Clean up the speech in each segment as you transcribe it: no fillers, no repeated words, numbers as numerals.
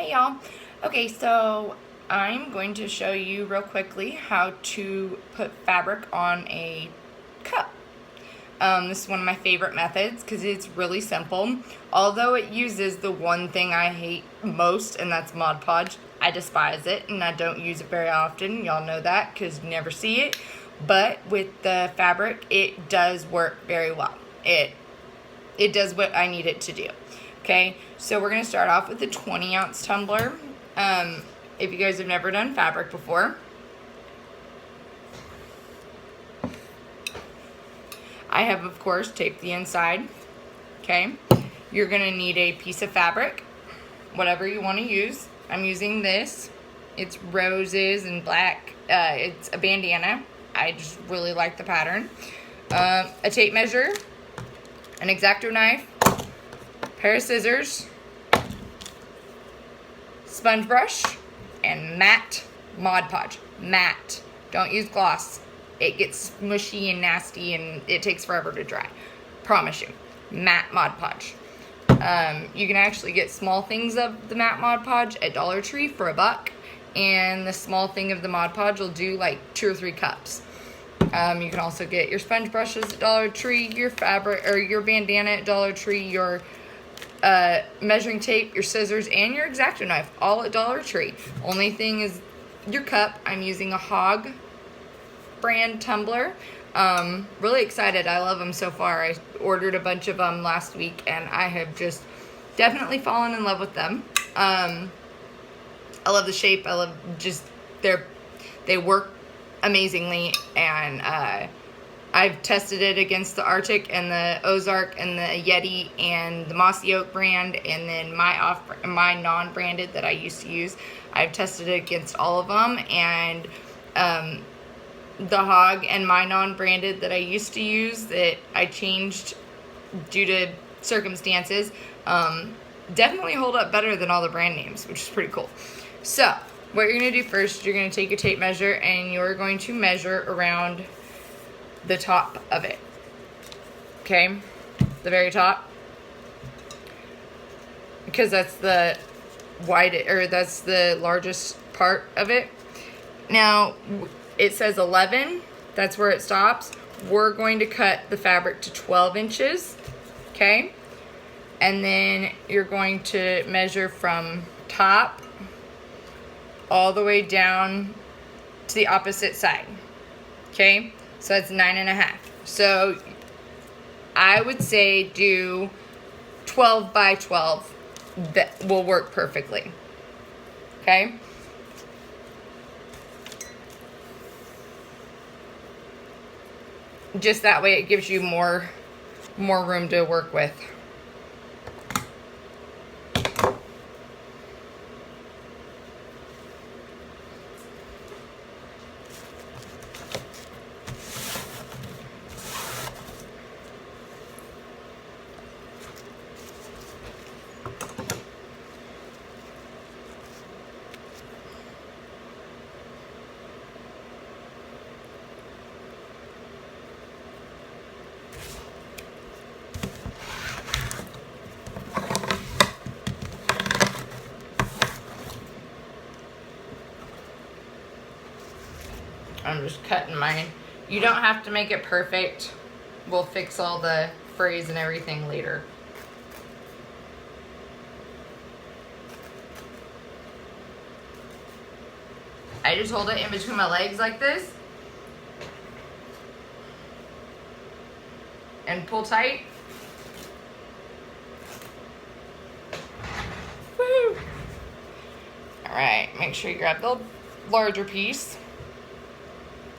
Hey y'all. Okay, so I'm going to show you real quickly how to put fabric on a cup. This is one of my favorite methods because it's really simple. Although it uses the one thing I hate most, and that's Mod Podge. I despise it and I don't use it very often. Y'all know that because you never see it. But with the fabric, it does work very well. It does what I need it to do. Okay, so we're going to start off with a 20-ounce tumbler. If you guys have never done fabric before, I have, of course, taped the inside. Okay, you're going to need a piece of fabric, whatever you want to use. I'm using this. It's roses and black. It's a bandana. I just really like the pattern. A tape measure, an X-Acto knife, pair of scissors, sponge brush, and matte Mod Podge. Matte. Don't use gloss. It gets mushy and nasty and it takes forever to dry. Promise you. Matte Mod Podge. You can actually get small things of the matte Mod Podge at Dollar Tree for $1. And the small thing of the Mod Podge will do like 2 or 3 cups. You can also get your sponge brushes at Dollar Tree, your fabric or your bandana at Dollar Tree, your measuring tape, your scissors, and your X-Acto knife, all at Dollar Tree. Only thing is your cup. I'm using a Hog brand tumbler. Really excited. I love them so far. I ordered a bunch of them last week, and I have just definitely fallen in love with them. I love the shape. I love just they work amazingly, and I've tested it against the Arctic and the Ozark and the Yeti and the Mossy Oak brand, and then my non-branded that I used to use. I've tested it against all of them, and the Hog and my non-branded that I used to use that I changed due to circumstances definitely hold up better than all the brand names, which is pretty cool. So what you're going to do first, you're going to take your tape measure and you're going to measure around the top of it. Okay, the very top, because that's the that's the largest part of it. Now it says 11, that's where it stops. We're going to cut the fabric to 12 inches. Okay, and then you're going to measure from top all the way down to the opposite side. Okay, so that's 9.5. So I would say do 12 by 12. That will work perfectly. Okay. Just that way it gives you more room to work with. I'm just cutting mine. You don't have to make it perfect. We'll fix all the frays and everything later. I just hold it in between my legs like this and pull tight. Woo! All right, make sure you grab the larger piece.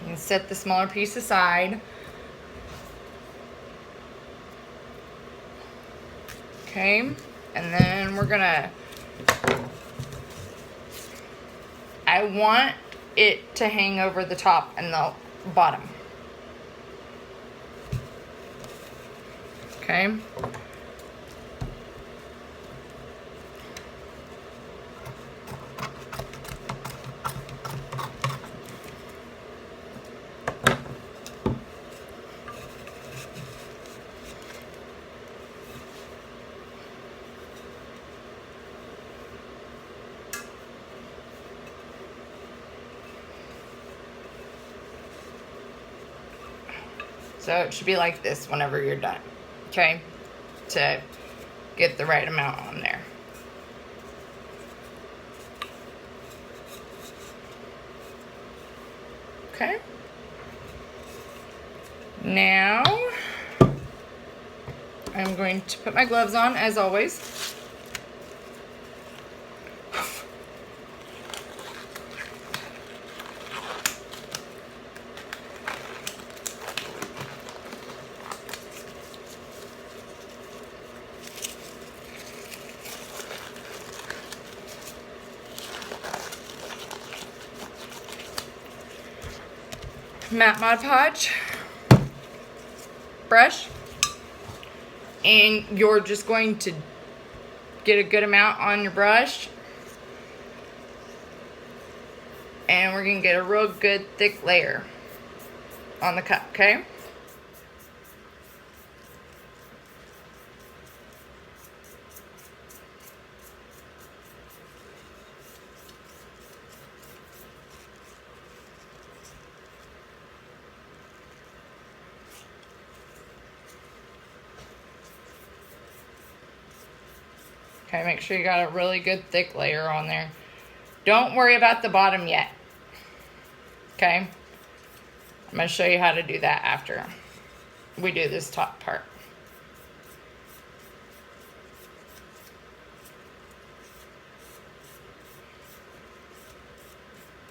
You can set the smaller piece aside. Okay, and then we're gonna, I want it to hang over the top and the bottom. Okay. So it should be like this whenever you're done, okay? To get the right amount on there. Okay. Now, I'm going to put my gloves on as always. Matte Mod Podge brush, and you're just going to get a good amount on your brush, and we're going to get a real good thick layer on the cup, okay? Okay, make sure you got a really good thick layer on there. Don't worry about the bottom yet. Okay? I'm going to show you how to do that after we do this top part.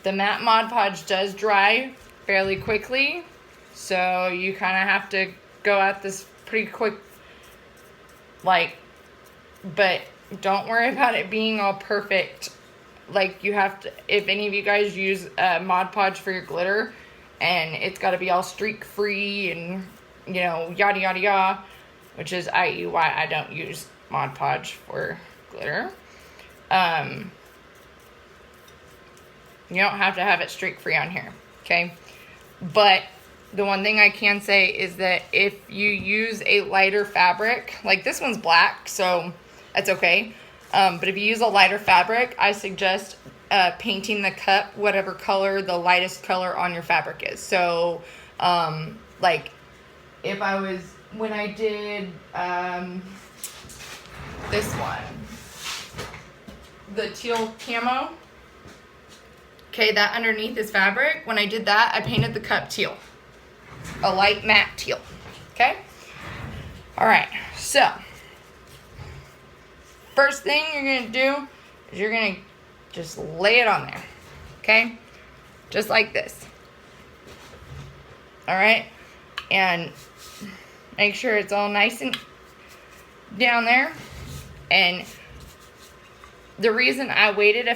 The matte Mod Podge does dry fairly quickly, so you kind of have to go at this pretty quick, like, but don't worry about it being all perfect. Like, you have to, if any of you guys use Mod Podge for your glitter, and it's got to be all streak free and, you know, yada yada yada, which is i.e. why I don't use Mod Podge for glitter. You don't have to have it streak free on here, okay? But the one thing I can say is that if you use a lighter fabric, like this one's black, so that's okay. But if you use a lighter fabric, I suggest painting the cup whatever color the lightest color on your fabric is. So, like, if I was, when I did this one, the teal camo, okay, that underneath is fabric. When I did that, I painted the cup teal, a light matte teal, okay? All right, so first thing you're gonna do is you're gonna just lay it on there, okay? Just like this. All right, and make sure it's all nice and down there. And the reason I waited a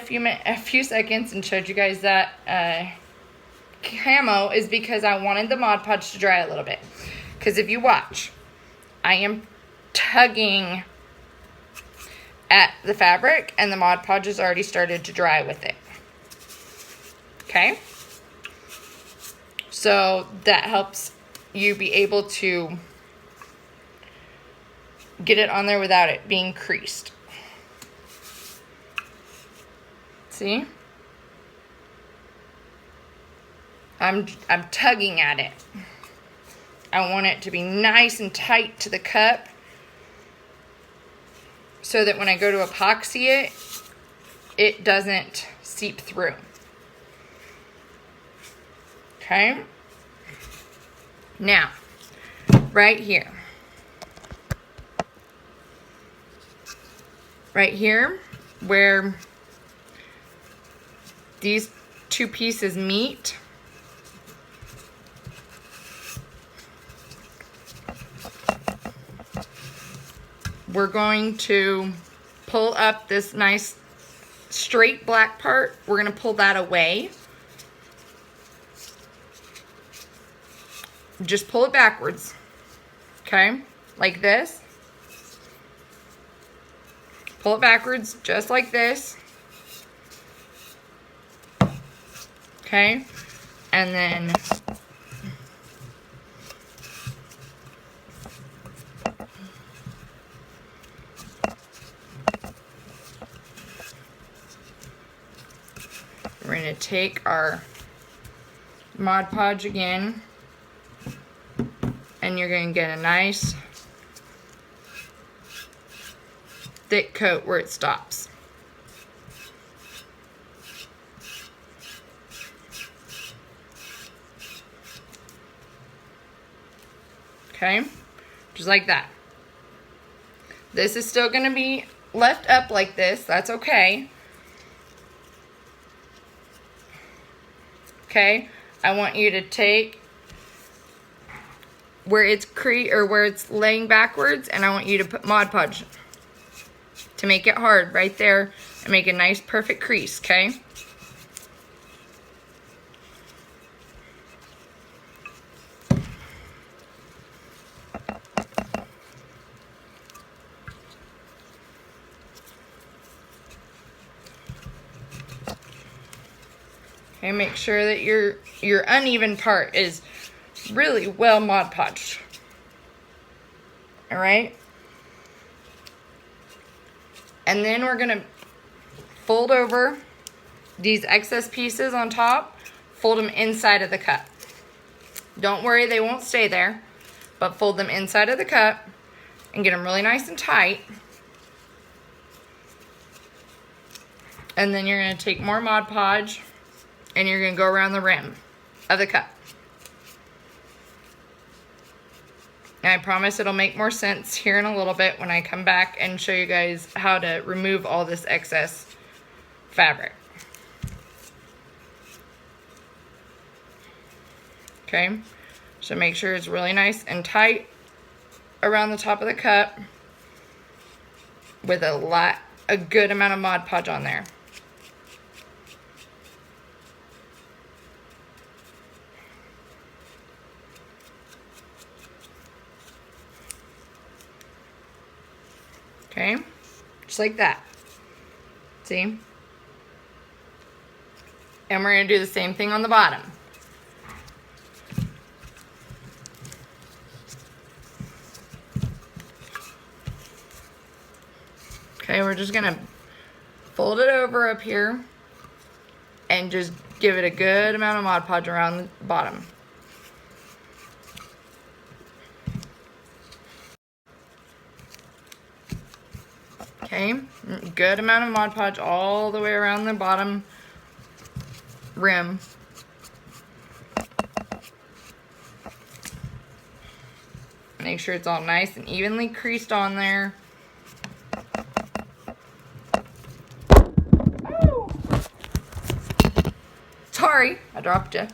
few seconds and showed you guys that camo is because I wanted the Mod Podge to dry a little bit. Because if you watch, I am tugging at the fabric, and the Mod Podge has already started to dry with it. Okay? So that helps you be able to get it on there without it being creased. See? I'm tugging at it. I want it to be nice and tight to the cup, so that when I go to epoxy it, it doesn't seep through. Okay? Now, right here. Right here, where these two pieces meet, we're going to pull up this nice straight black part. We're going to pull that away. Just pull it backwards, okay, like this. Pull it backwards, just like this. Okay, and then we're going to take our Mod Podge again, And you're going to get a nice thick coat where it stops. Okay, just like that. This is still going to be left up like this. That's okay. Okay, I want you to take where it's where it's laying backwards, and I want you to put Mod Podge to make it hard right there and make a nice perfect crease, okay? Okay, make sure that your uneven part is really well Mod Podged. All right? And then we're gonna fold over these excess pieces on top, fold them inside of the cup. Don't worry, they won't stay there, but fold them inside of the cup and get them really nice and tight. And then you're gonna take more Mod Podge and you're gonna go around the rim of the cup. And I promise it'll make more sense here in a little bit when I come back and show you guys how to remove all this excess fabric. Okay, so make sure it's really nice and tight around the top of the cup with a good amount of Mod Podge on there. Okay, just like that. See? And we're going to do the same thing on the bottom. Okay, we're just going to fold it over up here and just give it a good amount of Mod Podge around the bottom. Okay, good amount of Mod Podge all the way around the bottom rim. Make sure it's all nice and evenly creased on there. Oh. Sorry, I dropped you.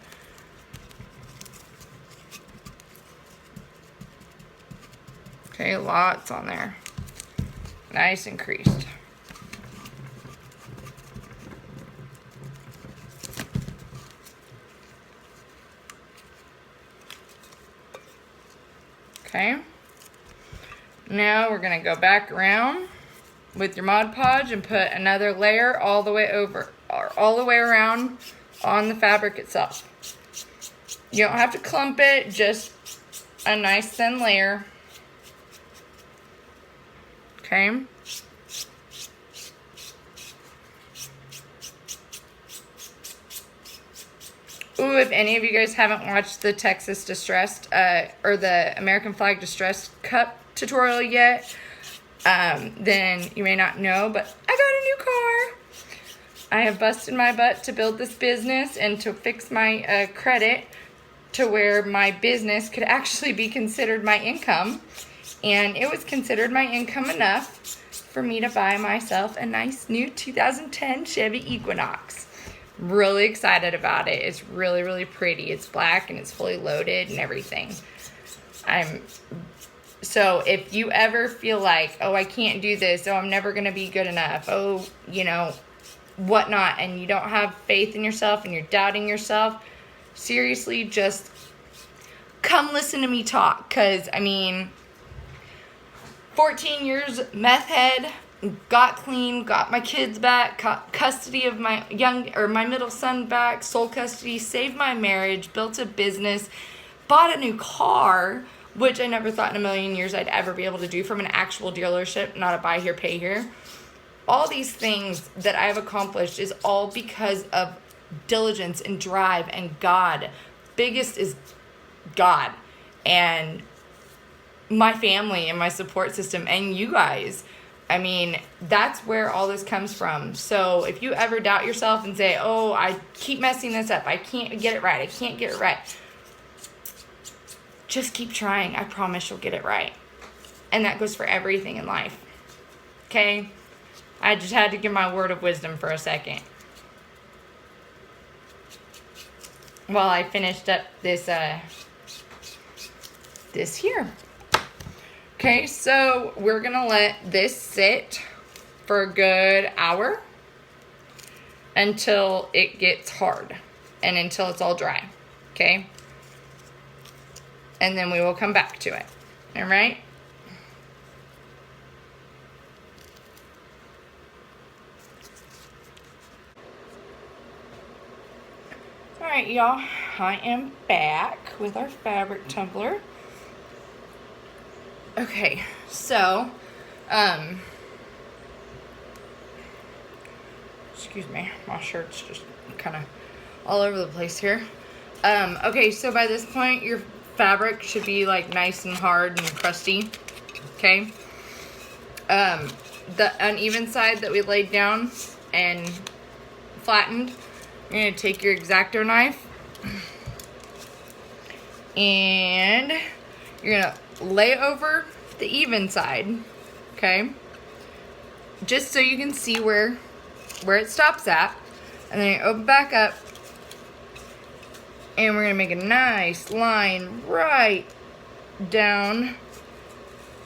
Okay, lots on there. Nice and creased. Okay. Now we're going to go back around with your Mod Podge and put another layer all the way over, or all the way around on the fabric itself. You don't have to clump it, just a nice thin layer. Okay. Ooh, if any of you guys haven't watched the Texas Distressed, or the American Flag Distressed Cup tutorial yet, then you may not know, but I got a new car. I have busted my butt to build this business and to fix my credit to where my business could actually be considered my income. And it was considered my income enough for me to buy myself a nice new 2010 Chevy Equinox. Really excited about it. It's really, really pretty. It's black and it's fully loaded and everything. So if you ever feel like, oh, I can't do this, oh, I'm never going to be good enough, oh, you know, whatnot, and you don't have faith in yourself and you're doubting yourself, seriously, just come listen to me talk. Because, I mean, 14 years meth head, got clean, got my kids back, got custody of my my middle son back, sole custody, saved my marriage, built a business, bought a new car, which I never thought in a million years I'd ever be able to do from an actual dealership, not a buy here, pay here. All these things that I've accomplished is all because of diligence and drive and God. Biggest is God. And my family and my support system and you guys. I mean, that's where all this comes from. So if you ever doubt yourself and say, oh, I keep messing this up, I can't get it right, I can't get it right, just keep trying. I promise you'll get it right. And that goes for everything in life. Okay? I just had to give my word of wisdom for a second while I finished up this this here. Okay, so we're gonna let this sit for a good hour until it gets hard and until it's all dry. Okay, and then we will come back to it. All right. Alright, y'all, I am back with our fabric tumbler. Okay, so, excuse me, my shirt's just kind of all over the place here. Okay, so by this point, your fabric should be like nice and hard and crusty, okay? The uneven side that we laid down and flattened, you're going to take your X-Acto knife and you're going to lay over the even side, okay? Just so you can see where it stops at. And then you open back up and we're going to make a nice line right down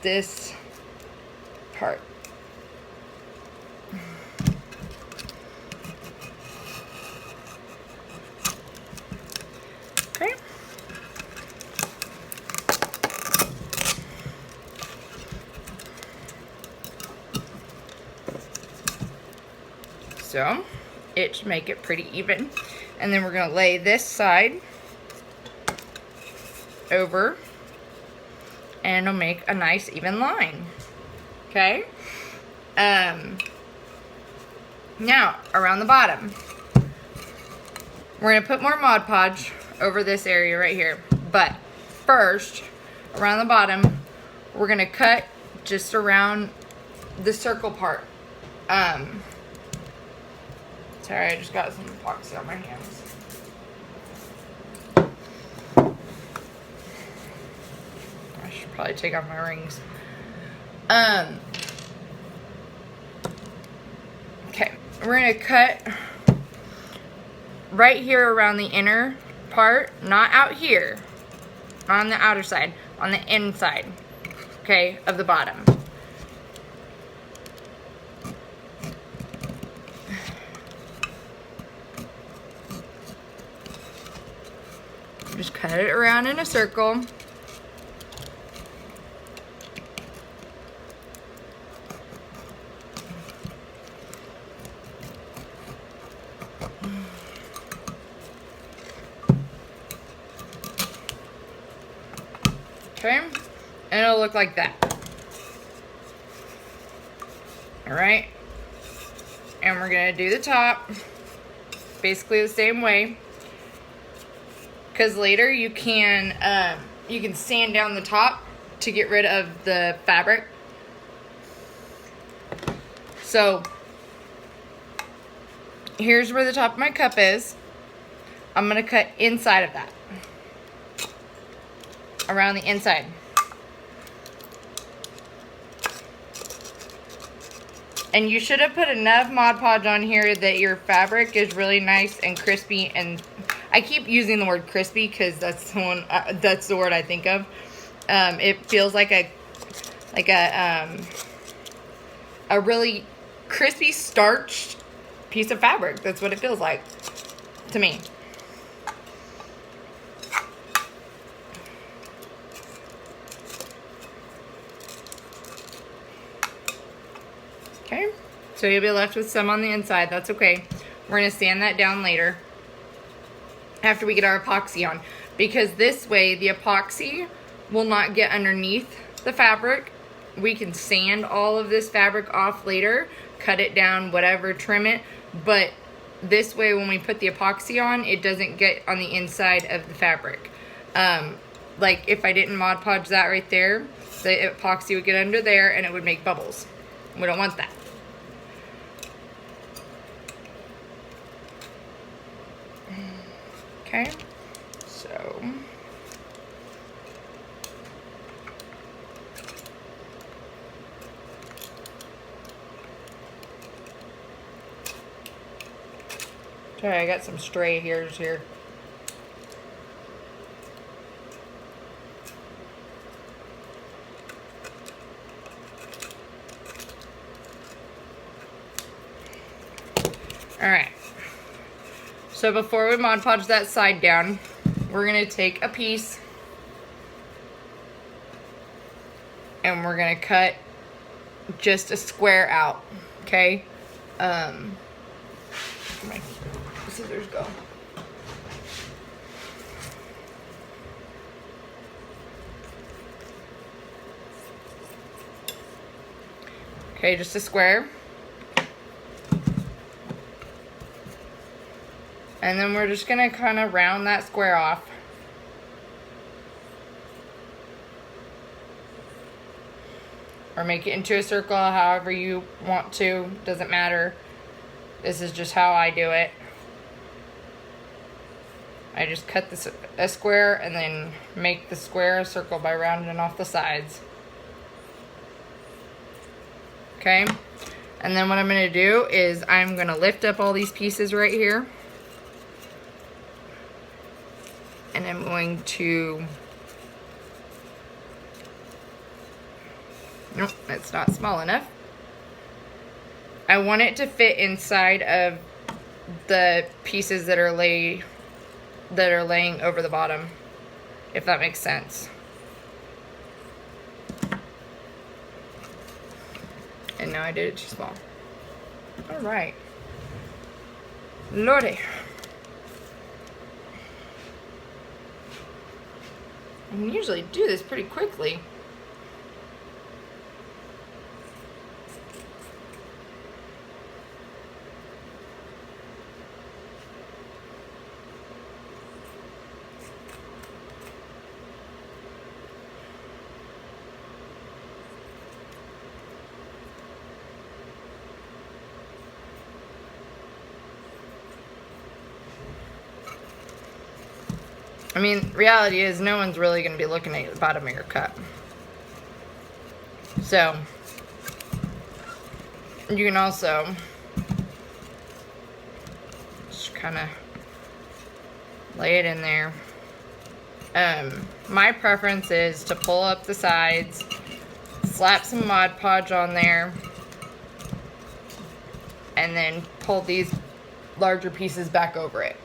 this part. Okay. So it should make it pretty even. And then we're going to lay this side over and it'll make a nice even line. Okay. Now around the bottom, we're going to put more Mod Podge over this area right here. But first, around the bottom, we're going to cut just around the circle part. Sorry, I just got some epoxy on my hands. I should probably take off my rings. Okay, we're going to cut right here around the inner part, not out here, not on the outer side, on the inside, okay, of the bottom. Just cut it around in a circle. Okay, and it'll look like that. All right, and we're gonna do the top basically the same way, because later you can sand down the top to get rid of the fabric. So here's where the top of my cup is. I'm gonna cut inside of that, around the inside. And you should have put enough Mod Podge on here that your fabric is really nice and crispy. And I keep using the word crispy because that's the one. That's the word I think of. It feels like a really crispy starched piece of fabric. That's what it feels like to me. Okay, so you'll be left with some on the inside. That's okay. We're going to sand that down later after we get our epoxy on, because this way the epoxy will not get underneath the fabric. We can sand all of this fabric off later, cut it down, whatever, trim it, but this way when we put the epoxy on, it doesn't get on the inside of the fabric. like if I didn't Mod Podge that right there, the epoxy would get under there and it would make bubbles. We don't want that. Okay, so sorry, I got some stray hairs here. Alright, so before we Mod Podge that side down, we're going to take a piece and we're going to cut just a square out, okay? Where my scissors go? Okay, just a square. And then we're just going to kind of round that square off. Or make it into a circle however you want to. Doesn't matter. This is just how I do it. I just cut this a square and then make the square a circle by rounding off the sides. Okay? And then what I'm going to do is I'm going to lift up all these pieces right here. And I'm going to, nope, that's not small enough. I want it to fit inside of the pieces that are laying over the bottom, if that makes sense. And now I did it too small. All right. Lordy. I can usually do this pretty quickly. I mean, reality is no one's really going to be looking at the bottom of your cup. So, you can also just kind of lay it in there. My preference is to pull up the sides, slap some Mod Podge on there, and then pull these larger pieces back over it.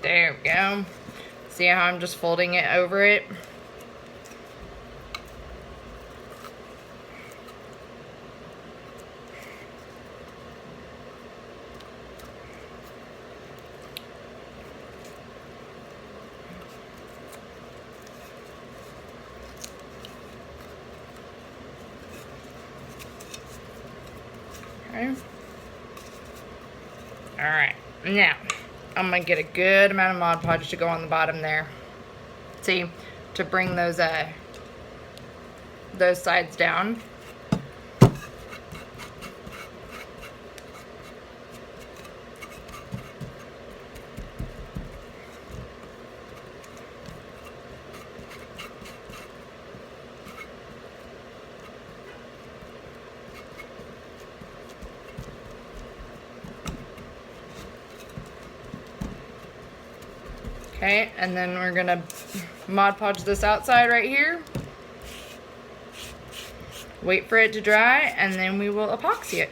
There we go. See how I'm just folding it over it? Okay. All right, now I'm gonna get a good amount of Mod Podge to go on the bottom there. See, to bring those sides down. Okay, and then we're gonna Mod Podge this outside right here. Wait for it to dry, and then we will epoxy it.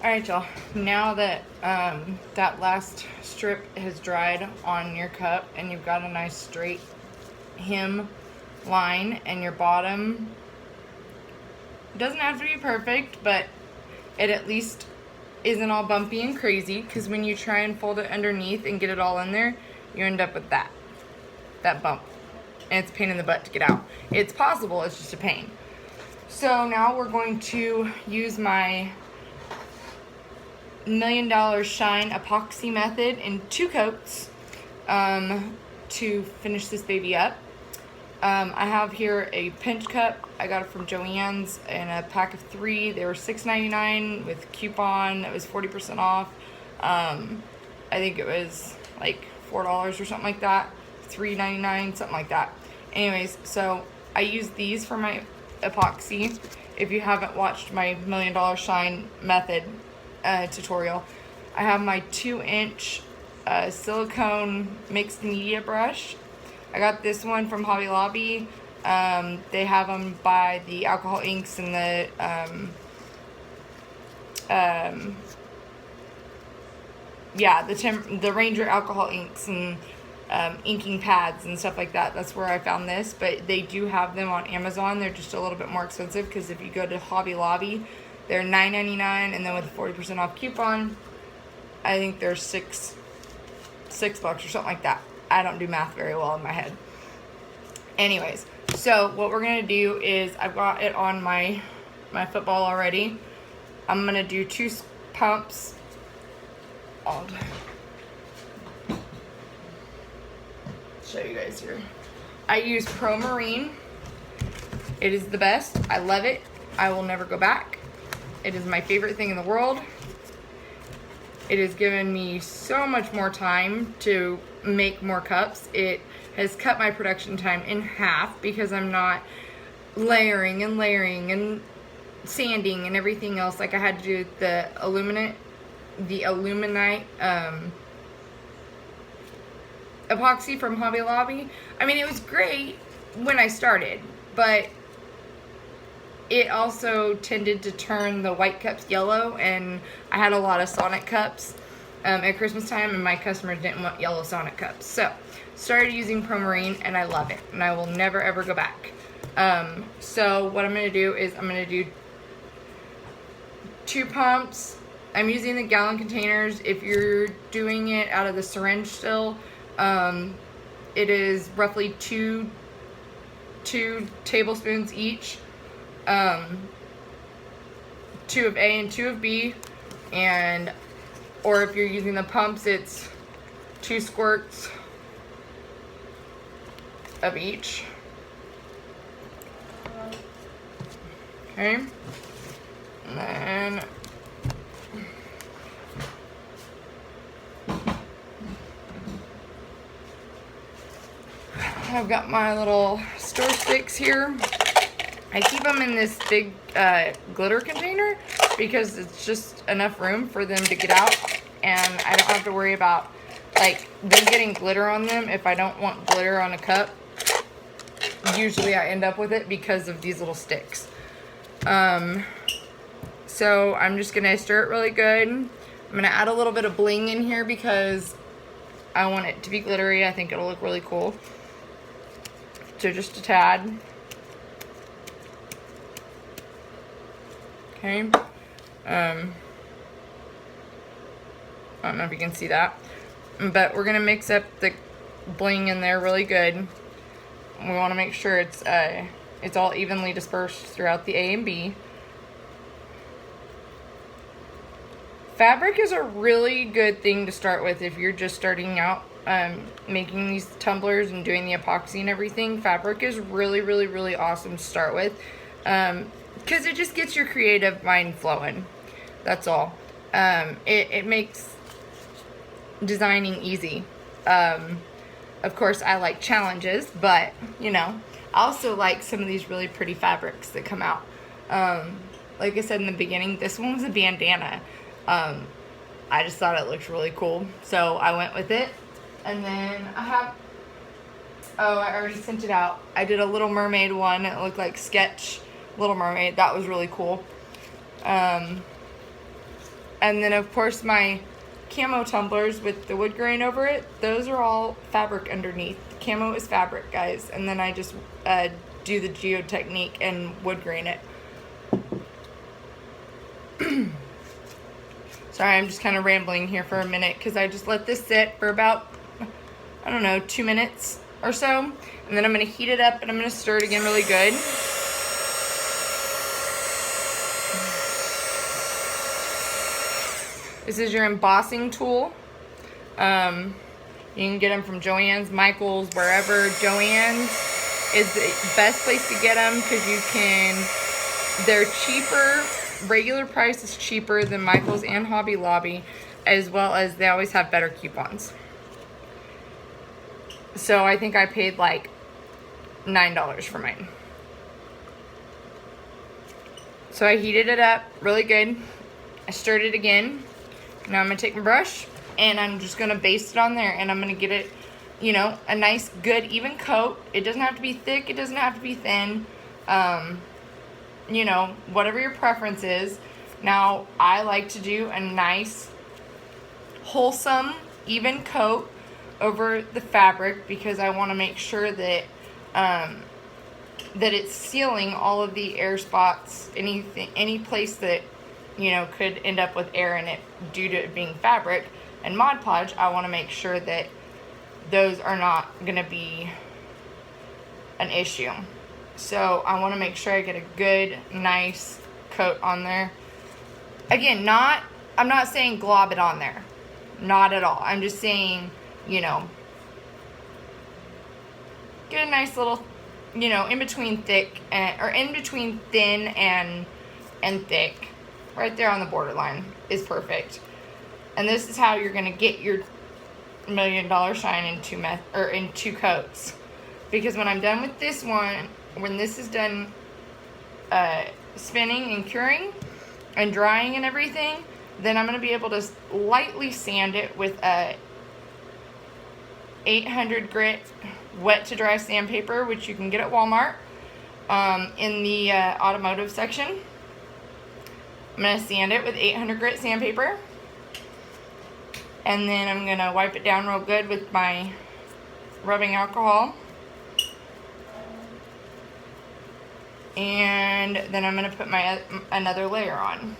Alright, y'all. Now that that last strip has dried on your cup and you've got a nice straight hem line, and your bottom doesn't have to be perfect, but it at least isn't all bumpy and crazy, because when you try and fold it underneath and get it all in there, you end up with that bump, and it's a pain in the butt to get out. It's possible, it's just a pain. So now we're going to use my $1 Million Shine epoxy method in 2 coats to finish this baby up. I have here a pinch cup. I got it from Joann's in a pack of 3. They were $6.99 with coupon that was 40% off. I think it was like $4 or something like that. $3.99, something like that. Anyways, so I use these for my epoxy. If you haven't watched my $1 Million Shine method tutorial, I have my 2-inch silicone mixed media brush. I got this one from Hobby Lobby. They have them by the alcohol inks and the Ranger alcohol inks and inking pads and stuff like that. That's where I found this, but they do have them on Amazon. They're just a little bit more expensive, because if you go to Hobby Lobby, they're $9.99, and then with a 40% off coupon, I think they're $6 or something like that. I don't do math very well in my head. Anyways, so what we're gonna do is, I've got it on my football already. I'm gonna do 2 pumps. I'll show you guys here. I use Pro Marine. It is the best. I love it. I will never go back. It is my favorite thing in the world. It has given me so much more time to make more cups. It has cut my production time in half, because I'm not layering and sanding and everything else like I had to do with the aluminite epoxy from Hobby Lobby. I mean, it was great when I started, but it also tended to turn the white cups yellow, and I had a lot of Sonic cups at Christmas time, and my customers didn't want yellow Sonic cups. So, started using Pro Marine, and I love it, and I will never ever go back. So what I'm going to do is, I'm going to do 2 pumps. I'm using the gallon containers. If you're doing it out of the syringe still, it is roughly 2 tablespoons each. 2 of A and 2 of B, or if you're using the pumps, it's 2 squirts of each. Okay, and then I've got my little store sticks here. I keep them in this big glitter container, because it's just enough room for them to get out, and I don't have to worry about like them getting glitter on them. If I don't want glitter on a cup, usually I end up with it because of these little sticks. So I'm just gonna stir it really good. I'm gonna add a little bit of bling in here because I want it to be glittery. I think it'll look really cool. So just a tad. Okay. I don't know if you can see that, but we're gonna mix up the bling in there really good. We want to make sure it's all evenly dispersed throughout the A and B. Fabric is a really good thing to start with if you're just starting out making these tumblers and doing the epoxy and everything. Fabric is really, really, really awesome to start with, because it just gets your creative mind flowing. That's all. It makes designing easy. Of course, I like challenges, but, you know, I also like some of these really pretty fabrics that come out. Like I said in the beginning, this one was a bandana. I just thought it looked really cool, so I went with it. And then I have, oh, I already sent it out. I did a Little Mermaid one. It looked like sketch Little Mermaid. That was really cool. And then of course my camo tumblers with the wood grain over it, those are all fabric underneath. Camo is fabric, guys. And then I just do the geo technique and wood grain it. Sorry, I'm just kind of rambling here for a minute because I just let this sit for about, I don't know, 2 minutes or so. And then I'm going to heat it up and I'm going to stir it again really good. This is your embossing tool. You can get them from Joann's, Michael's, wherever. Joann's is the best place to get them because you can, they're cheaper. Regular price is cheaper than Michael's and Hobby Lobby, as well as they always have better coupons. So I think I paid like $9 for mine. So I heated it up really good. I stirred it again. Now I'm going to take my brush and I'm just going to baste it on there, and I'm going to give it, you know, a nice good even coat. It doesn't have to be thick, it doesn't have to be thin. You know, whatever your preference is. Now, I like to do a nice, wholesome, even coat over the fabric because I want to make sure that that it's sealing all of the air spots, any place that, you know, could end up with air in it due to it being fabric. And Mod Podge, I want to make sure that those are not going to be an issue. So I want to make sure I get a good, nice coat on there. Again, I'm not saying glob it on there. Not at all. I'm just saying, you know, get a nice little, you know, in between thick or in between thin and thick. Right there on the borderline is perfect. And this is how you're going to get your $1 million shine in two coats. Because when I'm done with this one, when this is done spinning and curing and drying and everything, then I'm going to be able to lightly sand it with a 800 grit wet to dry sandpaper, which you can get at Walmart in the automotive section. I'm going to sand it with 800 grit sandpaper, and then I'm going to wipe it down real good with my rubbing alcohol. And then I'm going to put my another layer on.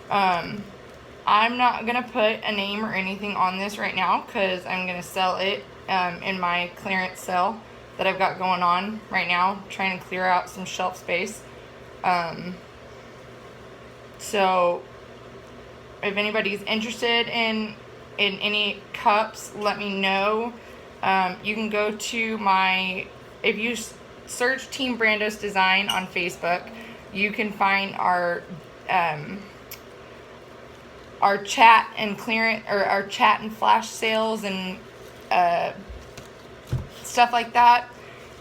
I'm not going to put a name or anything on this right now because I'm going to sell it in my clearance sale that I've got going on right now, trying to clear out some shelf space. So if anybody's interested in any cups, let me know. You can go to if you search Teambrandos Design on Facebook, you can find our chat and clearance, or our chat and flash sales and stuff like that,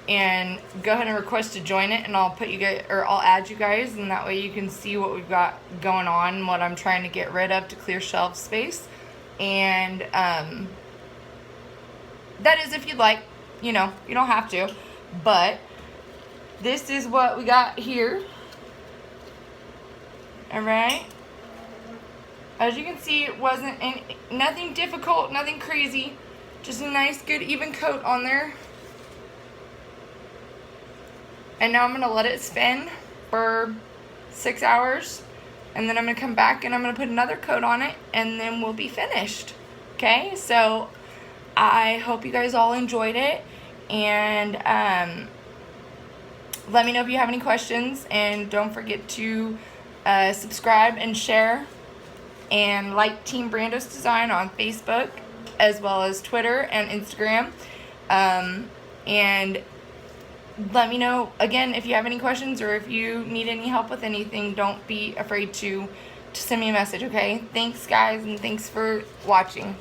and go ahead and request to join it, and I'll put you guys, or I'll add you guys, and that way you can see what we've got going on, what I'm trying to get rid of to clear shelf space. And that is if you'd like, you know, you don't have to, but this is what we got here. Alright, as you can see, it wasn't nothing difficult, nothing crazy, just a nice good even coat on there. And now I'm going to let it spin for 6 hours, and then I'm going to come back and I'm going to put another coat on it, and then we'll be finished. Okay, so I hope you guys all enjoyed it, and let me know if you have any questions, and don't forget to subscribe and share and like Teambrandos Design on Facebook as well as Twitter and Instagram. And let me know again if you have any questions or if you need any help with anything. Don't be afraid to send me a message. Okay, thanks guys, and thanks for watching.